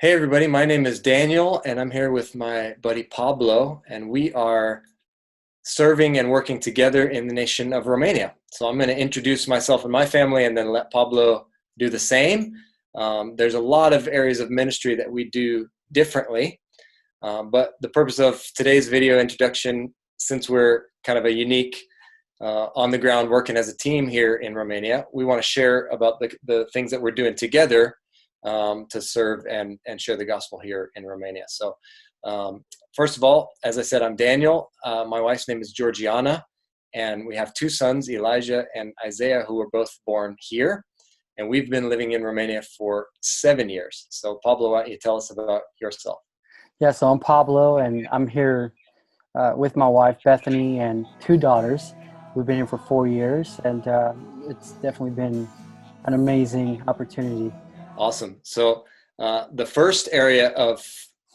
Hey everybody, my name is Daniel and I'm here with my buddy Pablo, and we are serving and working together in the nation of Romania. So I'm going to introduce myself and my family and then let Pablo do the same. There's a lot of areas of ministry that we do differently, but the purpose of today's video introduction, since we're kind of a unique on the ground working as a team here in Romania, we want to share about the things that we're doing together to serve and share the gospel here in Romania. So first of all, as I said, I'm Daniel. My wife's name is Georgiana, and we have two sons, Elijah and Isaiah, who were both born here. And we've been living in Romania for 7 years. So Pablo, why don't you tell us about yourself? Yeah, so I'm Pablo, and I'm here with my wife, Bethany, and two daughters. We've been here for 4 years, and it's definitely been an amazing opportunity. Awesome. So the first area of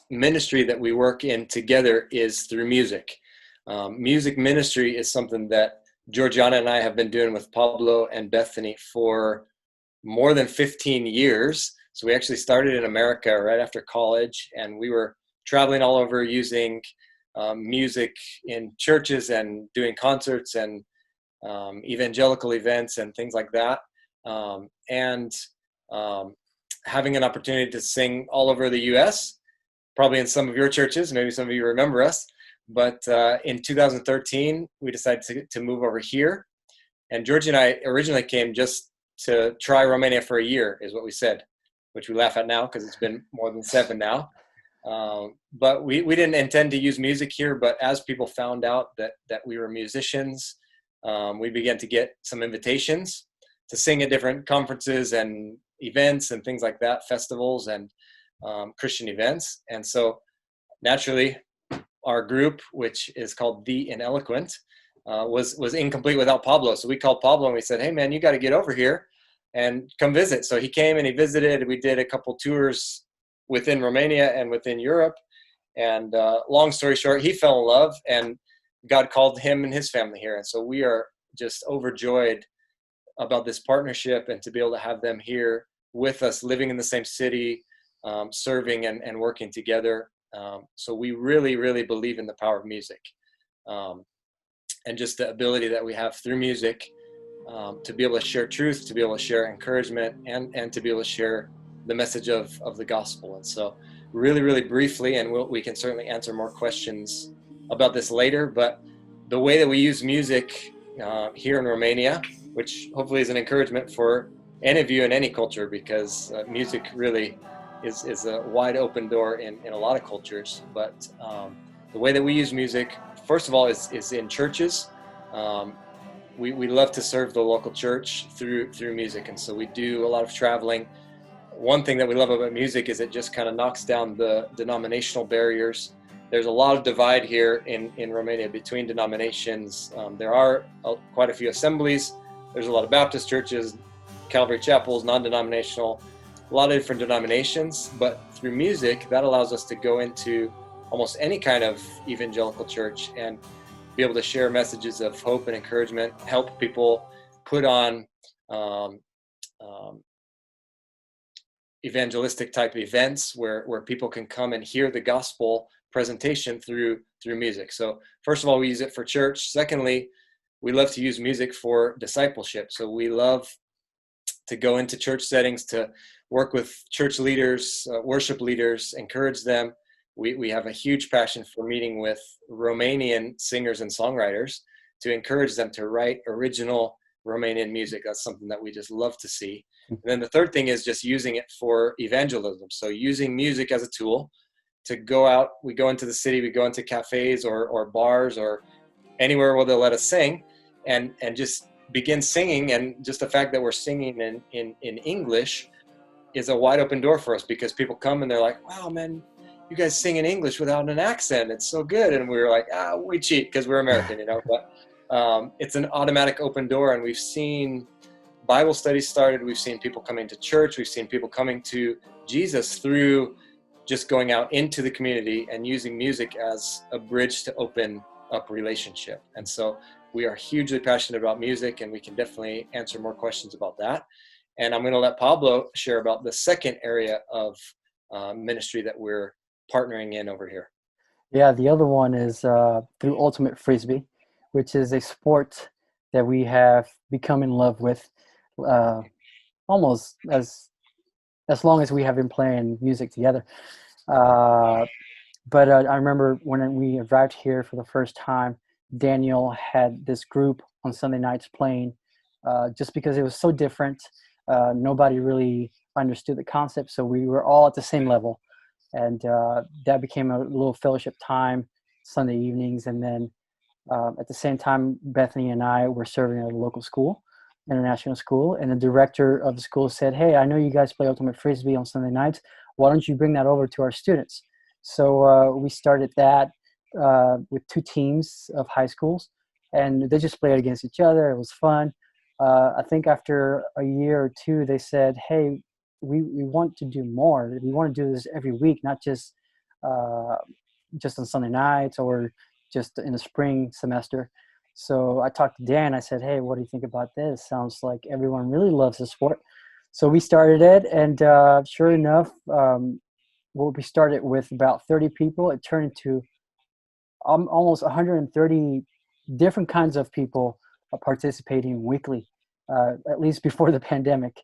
ministry that we work in together is through music. Music ministry is something that Georgiana and I have been doing with Pablo and Bethany for more than 15 years. So we actually started in America right after college, and we were traveling all over using music in churches and doing concerts and evangelical events and things like that. And having an opportunity to sing all over the U.S., probably in some of your churches, maybe some of you remember us. But in 2013, we decided to move over here. And Georgie and I originally came just to try Romania for a year, is what we said, which we laugh at now because it's been more than 7 now. But we didn't intend to use music here, but as people found out that we were musicians, we began to get some invitations to sing at different conferences and events and things like that, festivals and Christian events. And so naturally, our group, which is called The Ineloquent, was incomplete without Pablo. So we called Pablo and we said, hey man, you got to get over here and come visit. So he came and he visited. We did a couple tours within Romania and within Europe. And long story short, he fell in love and God called him and his family here. And so we are just overjoyed about this partnership and to be able to have them here with us, living in the same city, serving and working together. So we really, really believe in the power of music, and just the ability that we have through music to be able to share truth, to be able to share encouragement, and to be able to share the message of the gospel. And so really, really briefly, and we can certainly answer more questions about this later, but the way that we use music here in Romania, which hopefully is an encouragement for any of you in any culture, because music really is a wide open door in a lot of cultures. But the way that we use music, first of all, is in churches. We love to serve the local church through music, and so we do a lot of traveling. One thing that we love about music is it just kind of knocks down the denominational barriers. There's a lot of divide here in Romania between denominations. There are quite a few assemblies. There's a lot of Baptist churches, Calvary chapels, non-denominational, a lot of different denominations. But through music, that allows us to go into almost any kind of evangelical church and be able to share messages of hope and encouragement, help people put on evangelistic type events where people can come and hear the gospel presentation through music. So first of all, we use it for church. Secondly, we love to use music for discipleship. So we love to go into church settings to work with church leaders, worship leaders, encourage them. We have a huge passion for meeting with Romanian singers and songwriters to encourage them to write original Romanian music. That's something that we just love to see. And then the third thing is just using it for evangelism. So using music as a tool to go out. We go into the city, we go into cafes or bars or anywhere where they'll let us sing and just begin singing. And just the fact that we're singing in English is a wide open door for us, because people come and they're like, wow, man, you guys sing in English without an accent. It's so good. And we were like, we cheat because we're American, but it's an automatic open door. And we've seen Bible studies started. We've seen people coming to church. We've seen people coming to Jesus through just going out into the community and using music as a bridge to open up relationship. And so we are hugely passionate about music, and we can definitely answer more questions about that. And I'm going to let Pablo share about the second area of ministry that we're partnering in over here. Yeah, the other one is through Ultimate Frisbee, which is a sport that we have become in love with uh, almost as long as we have been playing music together. Uh, but I remember when we arrived here for the first time, Daniel had this group on Sunday nights playing just because it was so different. Nobody really understood the concept, so we were all at the same level. And that became a little fellowship time Sunday evenings. And then at the same time, Bethany and I were serving at a local school, international school, and the director of the school said, "Hey, I know you guys play Ultimate Frisbee on Sunday nights. Why don't you bring that over to our students?" So we started that with two teams of high schools, and they just played against each other. It was fun. I think after a year or two, they said, "Hey, we want to do more. We want to do this every week, not uh, just on Sunday nights or just in the spring semester." So I talked to Dan. I said, "Hey, what do you think about this? Sounds like everyone really loves the sport." So we started it, and sure enough, well, we started with about 30 people. It turned into almost 130 different kinds of people participating weekly, at least before the pandemic.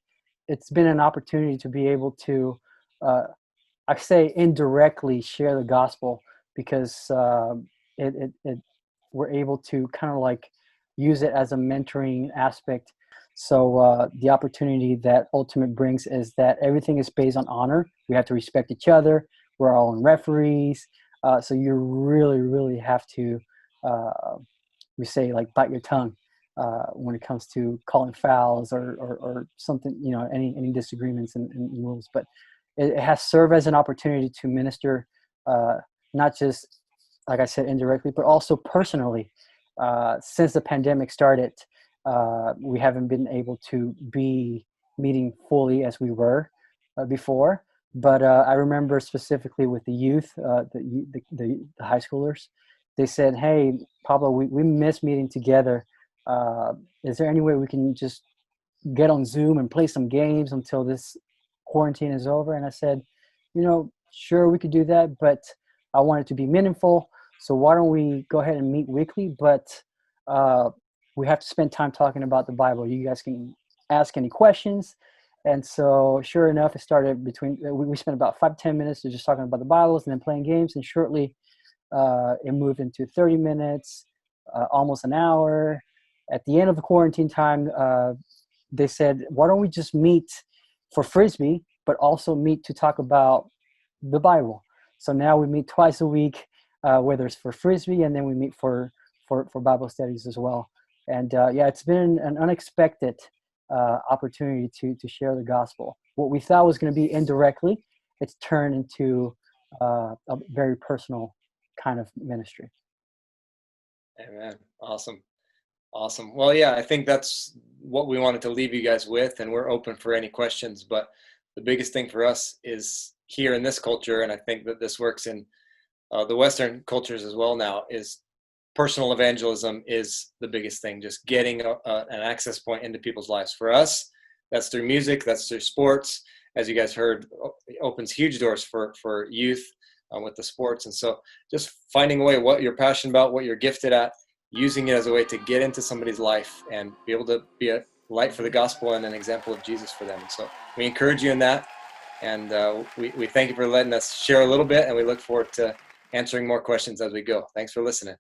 It's been an opportunity to be able to, I say, indirectly share the gospel because we're able to kind of like use it as a mentoring aspect. So the opportunity that Ultimate brings is that everything is based on honor. We have to respect each other. We're all in referees. So you really, really have to, we say, like, bite your tongue when it comes to calling fouls or something, any disagreements in rules. But it has served as an opportunity to minister, not just, like I said, indirectly, but also personally. Since the pandemic started, we haven't been able to be meeting fully as we were before. But I remember specifically with the youth, the high schoolers, they said, "Hey, Pablo, we miss meeting together. Is there any way we can just get on Zoom and play some games until this quarantine is over?" And I said, sure, we could do that, but I want it to be meaningful. So why don't we go ahead and meet weekly? But we have to spend time talking about the Bible. You guys can ask any questions. And so sure enough, it started we spent about 5 to 10 minutes just talking about the Bibles and then playing games. And shortly it moved into 30 minutes, almost an hour. At the end of the quarantine time, they said, "Why don't we just meet for Frisbee, but also meet to talk about the Bible?" So now we meet twice a week, whether it's for Frisbee, and then we meet for Bible studies as well. And yeah, it's been an unexpected opportunity to share the gospel. What we thought was going to be indirectly, it's turned into a very personal kind of ministry. Amen. Awesome. Awesome. Well, yeah, I think that's what we wanted to leave you guys with, and we're open for any questions. But the biggest thing for us is here in this culture, and I think that this works in the Western cultures as well now, is personal evangelism is the biggest thing, just getting an access point into people's lives. For us, that's through music, that's through sports. As you guys heard, it opens huge doors for youth with the sports. And so just finding a way, what you're passionate about, what you're gifted at, using it as a way to get into somebody's life and be able to be a light for the gospel and an example of Jesus for them. So we encourage you in that. And we thank you for letting us share a little bit, and we look forward to answering more questions as we go. Thanks for listening.